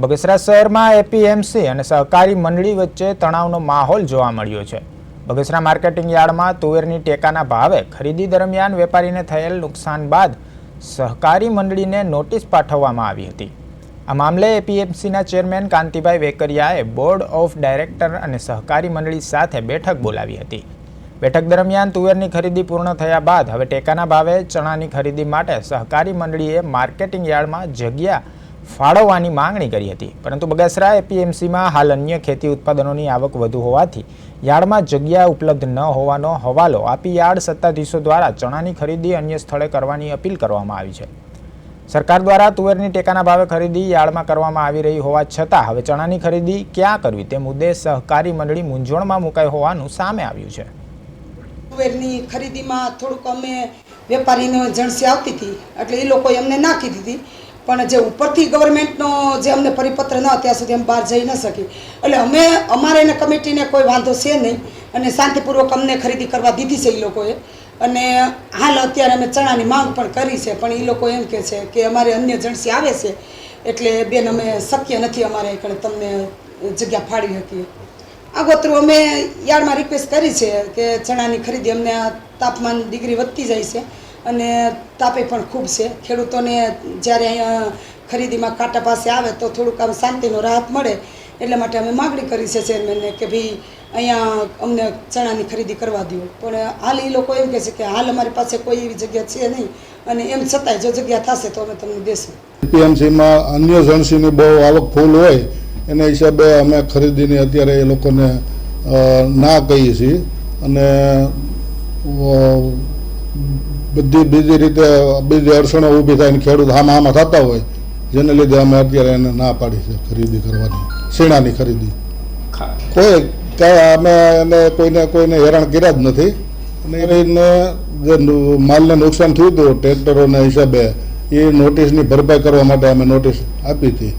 બગસરા શહેરમાં એપીએમસી અને સહકારી મંડળી વચ્ચે તણાવનો માહોલ જોવા મળ્યો છે। બગસરા માર્કેટિંગ યાર્ડમાં તુવેરની ટેકાના ભાવે ખરીદી દરમિયાન વેપારીને થયેલ નુકસાન બાદ સહકારી મંડળીને નોટિસ પાઠવવામાં આવી હતી। આ મામલે એપીએમસીના ચેરમેન કાંતિભાઈ વેકરિયાએ બોર્ડ ઓફ ડાયરેક્ટર અને સહકારી મંડળી સાથે બેઠક બોલાવી હતી। બેઠક દરમિયાન તુવેરની ખરીદી પૂર્ણ થયા બાદ હવે ટેકાના ભાવે ચણાની ખરીદી માટે સહકારી મંડળીએ માર્કેટિંગ યાર્ડમાં જગ્યા ફાળવવાની માંગણી કરી હતી, પરંતુ બગસરા એપીએમસીમાં હાલ અન્ય ખેતી ઉત્પાદનોની આવક વધુ હોવાથી યાર્ડમાં જગ્યા ઉપલબ્ધ ન હોવાનો હવાલો આપી યાર્ડ સત્તાધીશો દ્વારા ચણાની ખરીદી અન્ય સ્થળે કરવાની અપીલ કરવામાં આવી છે। સરકાર દ્વારા તુવેરની ટેકાના ભાવે ખરીદી યાર્ડમાં કરવામાં આવી રહી હોવા છતાં હવે ચણાની ખરીદી ક્યાં કરવી તે મુદ્દે સહકારી મંડળી મૂંઝવણમાં મુકાઈ હોવાનું સામે આવ્યું છે। તુવેરની ખરીદીમાં થોડુંક અમે વેપારીનો એજન્સી આવતી હતી એટલે એ લોકોએ અમને નાખી દીધી, પણ જે ઉપરથી ગવર્મેન્ટનો જે અમને પરિપત્ર ન ત્યાં સુધી અમે બહાર જઈ ન શકી, એટલે અમે અમારે એને કમિટીને કોઈ વાંધો છે નહીં અને શાંતિપૂર્વક અમને ખરીદી કરવા દીધી છે એ લોકોએ। અને હાલ અત્યારે અમે ચણાની માંગ પણ કરી છે, પણ એ લોકો એમ કહે છે કે અમારે અન્ય એજન્સી આવે છે એટલે બેન અમે શક્ય નથી અમારે તમને જગ્યા ફાળી શકીએ। આગોતરું અમે યાર્ડમાં રિક્વેસ્ટ કરી છે કે ચણાની ખરીદી અમને તાપમાન ડિગ્રી વધતી જાય છે અને તાપે પણ ખૂબ છે। ખેડૂતોને જ્યારે અહીંયા ખરીદીમાં કાંટા પાસે આવે તો થોડુંક આમ શાંતિનો રાહત મળે, એટલા માટે અમે માગણી કરી છે ચેરમેનને કે ભાઈ અહીંયા અમને ચણાની ખરીદી કરવા દો, પણ હાલ એ લોકો એમ કહે છે કે હાલ અમારી પાસે કોઈ એવી જગ્યા છે નહીં અને એમ છતાંય જો જગ્યા થશે તો અમે તમને દેશું। એપીએમસીમાં અન્ય એજન્સીની બહુ આવક ફૂલ હોય એના હિસાબે અમે ખરીદીની અત્યારે એ લોકોને ના કહીએ છીએ અને બધી બીજી રીતે બીજી અડચણો ઊભી થાય ખેડૂત આમાં થતા હોય, જેને લીધે અમે અત્યારે એને ના પાડી છે ખરીદી કરવાની, શીણાની ખરીદી। કોઈ અમે એને કોઈને હેરાન કર્યા જ નથી અને એને જે માલને નુકસાન થયું હતું ટ્રેક્ટરોના હિસાબે એ નોટિસની ભરપાઈ કરવા માટે અમે નોટિસ આપી હતી।